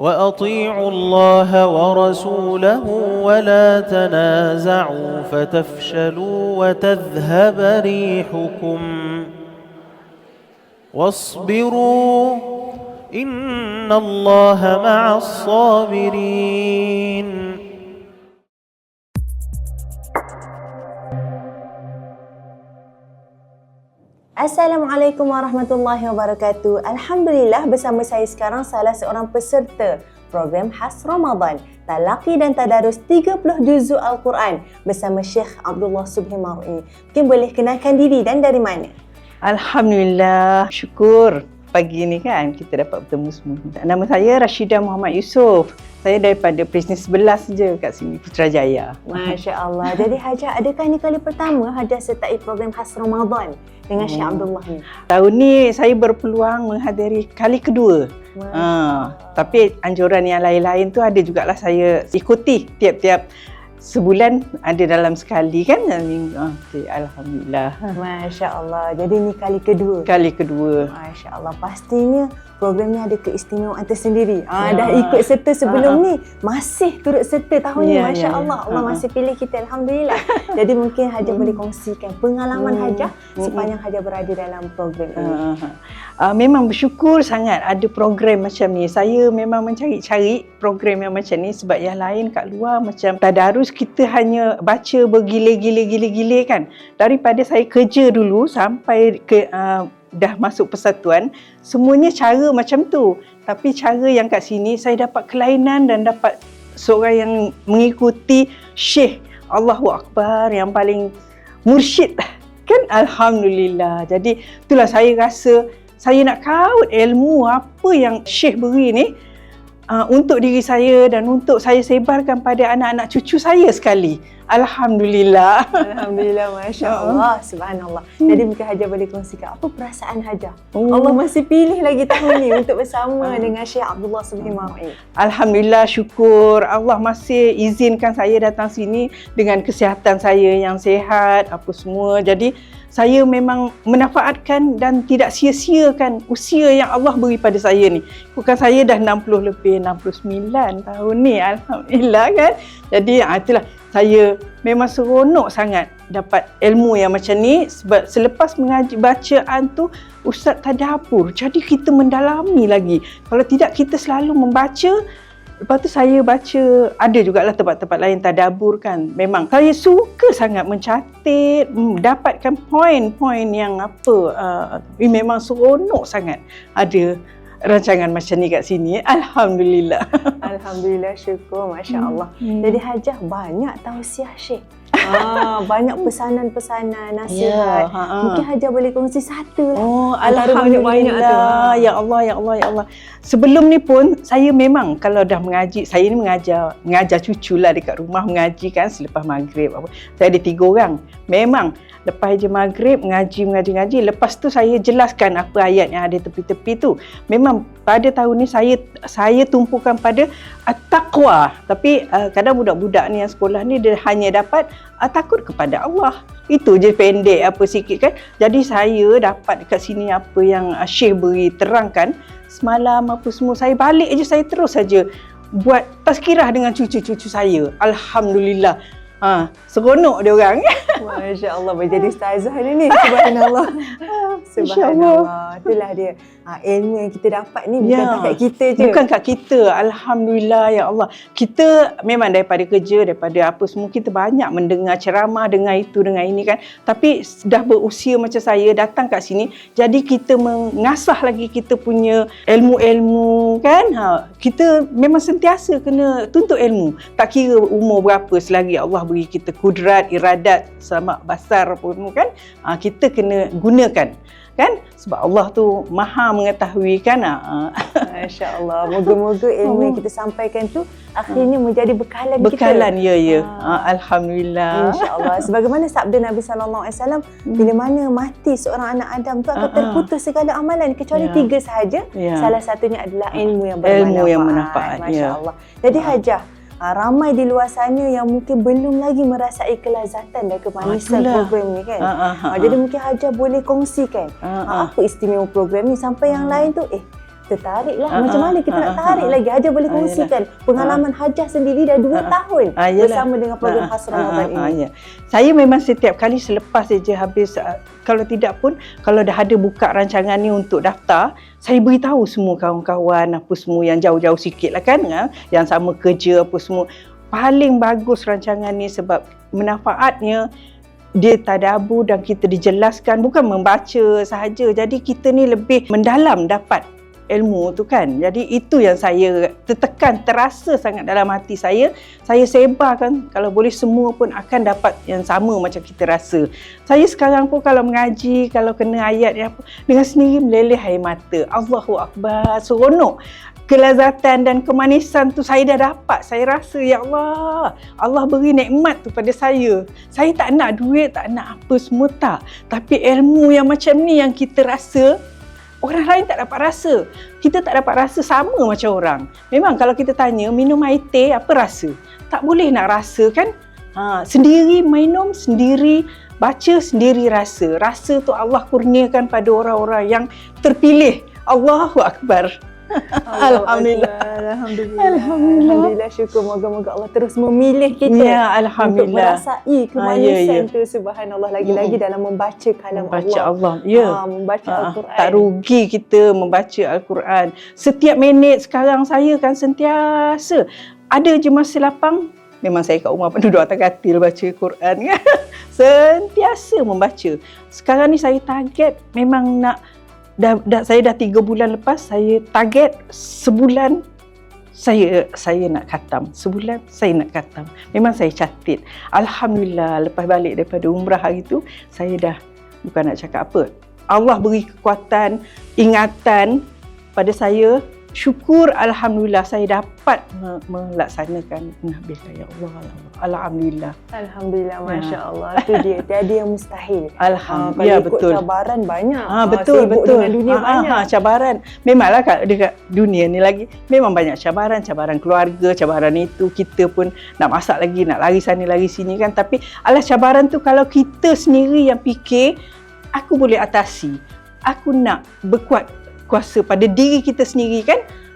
وأطيعوا الله ورسوله ولا تنازعوا فتفشلوا وتذهب ريحكم واصبروا إن الله مع الصابرين. Assalamualaikum warahmatullahi wabarakatuh. Alhamdulillah, bersama saya sekarang salah seorang peserta program khas Ramadan Talaqi dan Tadarus 30 juzuk Al-Quran bersama Syekh Abdullah Subhi Mar'i. Mungkin boleh kenalkan diri dan dari mana? Alhamdulillah, syukur pagi ni kan kita dapat bertemu semua. Nama saya Rashidah Muhammad Yusof. Saya daripada Perisnis 11 je kat sini, Putrajaya. Masya Allah. Jadi Hajah, adakah ini kali pertama Hajah sertai program khas Ramadan dengan Syekh Abdullah ni? Tahun ni saya berpeluang menghadiri kali kedua. Tapi anjuran yang lain-lain tu ada jugalah saya ikuti tiap-tiap sebulan, ada dalam sekali kan. Okay, Alhamdulillah. Masya Allah. Jadi ni kali kedua? Kali kedua. Masya Allah. Pastinya program ni ada keistimewaan tersendiri. Dah ikut serta sebelum ni, masih turut serta tahun ni. Masya Allah. Allah masih pilih kita. Alhamdulillah. Jadi mungkin Hajah boleh kongsikan pengalaman Hajah sepanjang Hajah berada dalam program ini. Memang bersyukur sangat ada program macam ni. Saya memang mencari-cari program yang macam ni sebab yang lain kat luar macam tadarus kita hanya baca bergila-gila kan. Daripada saya kerja dulu sampai ke dah masuk persatuan, semuanya cara macam tu. Tapi cara yang kat sini saya dapat kelainan dan dapat seorang yang mengikuti Syekh Allahu Akbar yang paling mursyid kan. Alhamdulillah. Jadi itulah saya rasa saya nak kaut ilmu apa yang Syekh beri ni untuk diri saya dan untuk saya sebarkan pada anak-anak cucu saya sekali. Alhamdulillah. Alhamdulillah, Masya Allah, Subhanallah. Jadi mungkin Hajah boleh kongsikan apa perasaan Hajah? Allah masih pilih lagi tahun ni untuk bersama dengan Syekh Abdullah Subhi Mar'i. Alhamdulillah, syukur Allah masih izinkan saya datang sini dengan kesihatan saya yang sihat, apa semua. Jadi saya memang menafaatkan dan tidak sia-siakan usia yang Allah beri pada saya ni. Bukan saya dah 60 lebih, 69 tahun ni. Alhamdulillah kan. Jadi itulah, saya memang seronok sangat dapat ilmu yang macam ni sebab selepas mengaji bacaan tu Ustaz tadabbur. Jadi kita mendalami lagi. Kalau tidak kita selalu membaca. Lepas tu saya baca, ada jugalah tempat-tempat lain tadabbur kan. Memang saya suka sangat mencatat, dapatkan poin-poin yang memang seronok sangat ada rancangan macam ni kat sini. Alhamdulillah. Alhamdulillah, syukur, Masya Allah. Jadi Hajah banyak tausiah Syekh. Banyak pesanan-pesanan, nasihat. Mungkin Hajah boleh kongsi satu lah. Alhamdulillah. Ya Allah, ya Allah, ya Allah. Sebelum ni pun saya memang kalau dah mengaji, saya ni mengajar cucu lah dekat rumah mengaji kan selepas maghrib. Saya ada 3 orang. Memang lepas je maghrib mengaji. Lepas tu saya jelaskan apa ayat yang ada tepi-tepi tu. Memang pada tahun ni saya tumpukan pada taqwa. Tapi kadang budak-budak ni yang sekolah ni dia hanya dapat takut kepada Allah. Itu je pendek apa sikit kan. Jadi saya dapat dekat sini apa yang Syekh beri terangkan semalam apa semua. Saya balik je, saya terus saja buat tazkirah dengan cucu-cucu saya. Alhamdulillah. Seronok dia orang. Masya Allah, menjadi ustazah ni. Subhanallah. Subhanallah. Itulah dia. Ilmu yang kita dapat ni bukan kat kita je. Bukan kat kita. Alhamdulillah, ya Allah. Kita memang daripada kerja, daripada apa semua, kita banyak mendengar ceramah, dengar itu, dengar ini kan. Tapi dah berusia macam saya, datang kat sini, jadi kita mengasah lagi kita punya ilmu-ilmu kan. Kita memang sentiasa kena tuntut ilmu. Tak kira umur berapa, selagi Allah beri kita kudrat, iradat, selamat basar pun kan. Kita kena gunakan kan, sebab Allah tu maha mengetahui kan. Masya Allah. Moga-moga ilmu yang kita sampaikan tu akhirnya menjadi bekalan kita. Bekalan, ya. Alhamdulillah. InsyaAllah. Sebagaimana sabda Nabi SAW, bila mana mati seorang anak Adam tu akan terputus segala amalan kecuali 3 sahaja. Salah satunya adalah ilmu yang bermanfaat. Ilmu yang bermanfaat. Masya Allah. Jadi Hajah, ramai di luar sana yang mungkin belum lagi merasai kelazatan dan kemanisan program ni kan. Jadi mungkin Hajah boleh kongsikan apa istimewa program ni sampai yang lain tu tertarik lah. Macam mana kita nak tarik lagi? Hajah boleh kongsikan pengalaman Hajah sendiri dah 2 tahun bersama dengan program Khas Ramadan ini. Saya memang setiap kali selepas saja habis, kalau tidak pun kalau dah ada buka rancangan ni untuk daftar, saya beritahu semua kawan-kawan apa semua yang jauh-jauh sikit lah kan, yang sama kerja apa semua. Paling bagus rancangan ni sebab manfaatnya dia tadabbur dan kita dijelaskan, bukan membaca sahaja. Jadi kita ni lebih mendalam dapat ilmu tu kan. Jadi itu yang saya tertekan, terasa sangat dalam hati saya. Saya sebarkan, kalau boleh semua pun akan dapat yang sama macam kita rasa. Saya sekarang pun kalau mengaji, kalau kena ayat apa, dengan sendiri meleleh air mata. Allahu Akbar, seronok. Kelazatan dan kemanisan tu saya dah dapat. Saya rasa, ya Allah, Allah beri nikmat tu pada saya. Saya tak nak duit, tak nak apa semua tak. Tapi ilmu yang macam ni yang kita rasa, orang lain tak dapat rasa. Kita tak dapat rasa sama macam orang. Memang kalau kita tanya, minum air teh apa rasa? Tak boleh nak rasa kan? Sendiri minum, sendiri baca, sendiri rasa. Rasa tu Allah kurniakan pada orang-orang yang terpilih. Allahu Akbar. Alhamdulillah, syukur. Moga-moga Allah terus memilih kita untuk merasai kemanisan tu. Subhanallah, lagi-lagi dalam membaca kalam Allah. Membaca Al-Quran. Tak rugi kita membaca Al-Quran. Setiap minit sekarang saya kan sentiasa ada je masa lapang. Memang saya kat rumah pun duduk atas katil baca Quran kan. Sentiasa membaca. Sekarang ni saya target memang nak saya dah 3 bulan lepas, saya target sebulan saya nak khatam. Sebulan saya nak khatam. Memang saya catat. Alhamdulillah, lepas balik daripada umrah hari tu, saya dah, bukan nak cakap apa, Allah beri kekuatan, ingatan pada saya. Syukur, Alhamdulillah saya dapat melaksanakan menhabiskan, ya Allah. Alhamdulillah. Alhamdulillah, Masya Allah. Itu dia, tiada yang mustahil. Alhamdulillah, kalau ikut cabaran banyak. Betul. Dengan dunia banyak. Cabaran. Memanglah dekat dunia ni lagi, memang banyak cabaran. Cabaran keluarga, cabaran itu. Kita pun nak masak lagi, nak lari sana, lari sini kan. Tapi alas cabaran tu kalau kita sendiri yang fikir, aku boleh atasi. Aku nak berkuat kuasa pada diri kita sendiri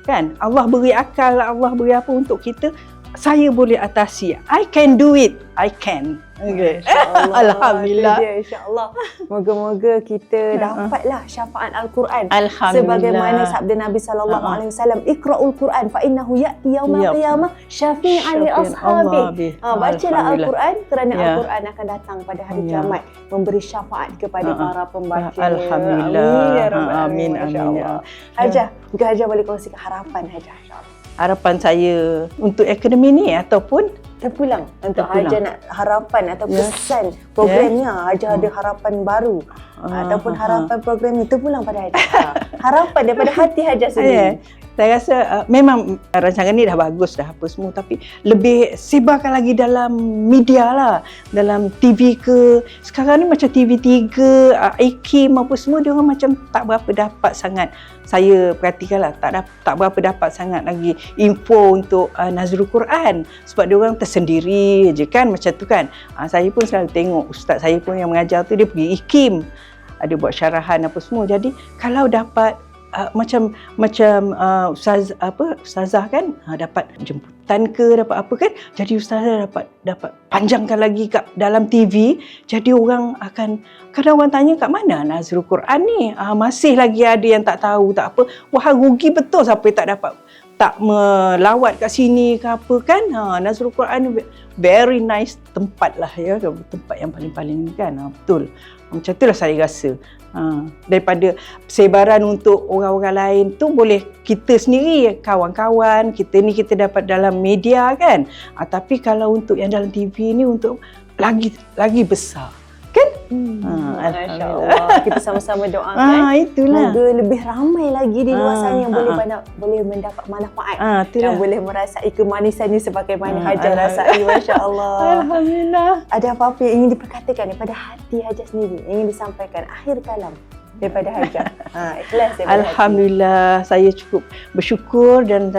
kan Allah beri akal, Allah beri apa untuk kita, saya boleh atasi. I can do it. I can. Okay. Alhamdulillah. InsyaAllah. Moga-moga kita dapatlah syafaat Al-Quran. Alhamdulillah. Sebagaimana sabda Nabi SAW, Iqra'ul Quran fa innahu ya'ti yawmal qiyamah syafi'an li ashabi. Bacalah Al-Quran kerana Al-Quran akan datang pada hari kiamat memberi syafaat kepada para pembaca. Alhamdulillah. Amin. Hajah, mungkin Hajah boleh kongsikan harapan Hajah, insyaAllah. Harapan saya untuk akademi ni ataupun terpulang untuk Hajah nak harapan atau pesan programnya. Hajah ada harapan baru ataupun harapan program ni terpulang pada Hajah. Harapan daripada hati Hajah sendiri. Saya rasa memang rancangan ni dah bagus dah apa semua, tapi lebih sebarkan lagi dalam media lah, dalam TV ke. Sekarang ni macam TV3, IKIM apa semua, dia orang macam tak berapa dapat sangat. Saya perhatikan lah, tak berapa dapat sangat lagi info untuk Nazrul Quran, sebab dia orang tersendiri je kan, macam tu kan. Saya pun selalu tengok ustaz saya pun yang mengajar tu, dia pergi IKIM, ada buat syarahan apa semua. Jadi kalau dapat macam ustazah kan, dapat jemputan ke, dapat apa kan, jadi ustazah dapat panjangkan lagi kat dalam TV. Jadi orang akan, kadang orang tanya kat mana Nazrul Quran ni, masih lagi ada yang tak tahu, tak apa. Wah, rugi betul siapa yang tak melawat kat sini ke apa kan. Nazrul Quran ni very nice tempat lah ya, tempat yang paling-paling ni kan. Betul, macam itulah saya rasa. Daripada sebaran untuk orang-orang lain tu, boleh kita sendiri, kawan-kawan kita ni kita dapat dalam media kan. Tapi kalau untuk yang dalam TV ni untuk lagi besar kan. Masya-Allah. Kita sama-sama doakan. Itulah. Moga lebih ramai lagi di luar sana yang boleh mendapat manfaat dan boleh merasai kemanisan ni sebagaimana Hajah rasai. Masya-Allah. Alhamdulillah. Ada apa-apa yang ingin diperkatakan daripada hati Hajah sendiri, yang ingin disampaikan akhir kalam daripada Hajah? Ikhlas daripada Alhamdulillah, saya cukup bersyukur dan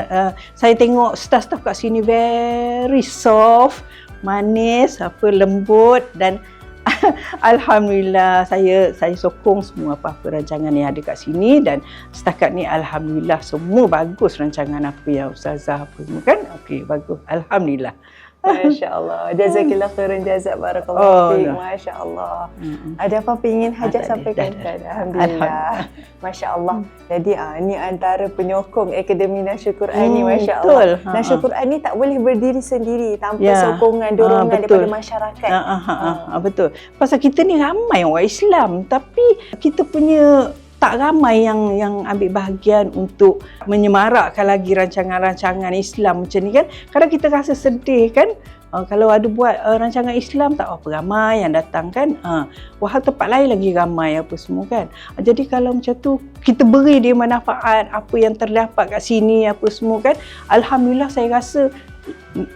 saya tengok staff-staff kat sini very soft, manis, lembut dan Alhamdulillah, saya sokong semua apa-apa rancangan yang ada kat sini, dan setakat ni alhamdulillah semua bagus rancangan apa yang ustazah apa semua kan. Okey, bagus. Alhamdulillah. Masya-Allah. Jazakillah khairan jazak, barakallahu fiik. Masya-Allah. Ada apa ingin Hajah sampaikan? Alhamdulillah. Masya-Allah. Jadi ni antara penyokong Akademi Nasyur Quran ni, masya-Allah. Nasyur Quran ni tak boleh berdiri sendiri tanpa sokongan, dorongan daripada masyarakat. Betul. Pasal kita ni ramai orang Islam, tapi kita punya tak ramai yang ambil bahagian untuk menyemarakkan lagi rancangan-rancangan Islam macam ni kan. Kadang kita rasa sedih kan, kalau ada buat rancangan Islam tak apa ramai yang datang kan. Wahal tempat lain lagi ramai apa semua kan. Jadi kalau macam tu kita beri dia manfaat apa yang terdapat kat sini apa semua kan. Alhamdulillah, saya rasa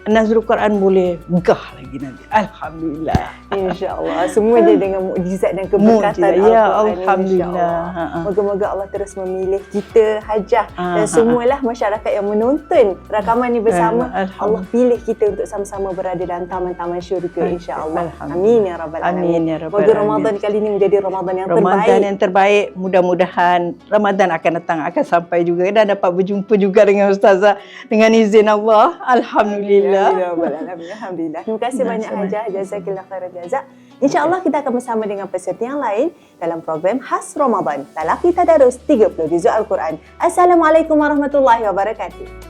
Nazrul Quran boleh megah lagi nanti. Alhamdulillah. InsyaAllah. Semua dia dengan mukjizat dan keberkatan Al-Quran. Ya, Alhamdulillah. Moga-moga Allah terus memilih kita, Hajah, dan semualah masyarakat yang menonton rakaman ni bersama. Allah pilih kita untuk sama-sama berada dalam taman-taman syurga, insyaAllah. Amin ya rabbal alamin. Moga Ramadan kali ini menjadi Ramadan yang terbaik. Ramadan yang terbaik. Mudah-mudahan Ramadan akan datang, akan sampai juga dan dapat berjumpa juga dengan Ustazah dengan izin Allah. Alhamdulillah. Alhamdulillah. Terima kasih banyak Hajah. Jazakillah khairan jazak. InsyaAllah kita akan bersama dengan peserta yang lain dalam program khas Ramadan. Talaqi Tadarus 30 Juzuk Al-Quran. Assalamualaikum warahmatullahi wabarakatuh.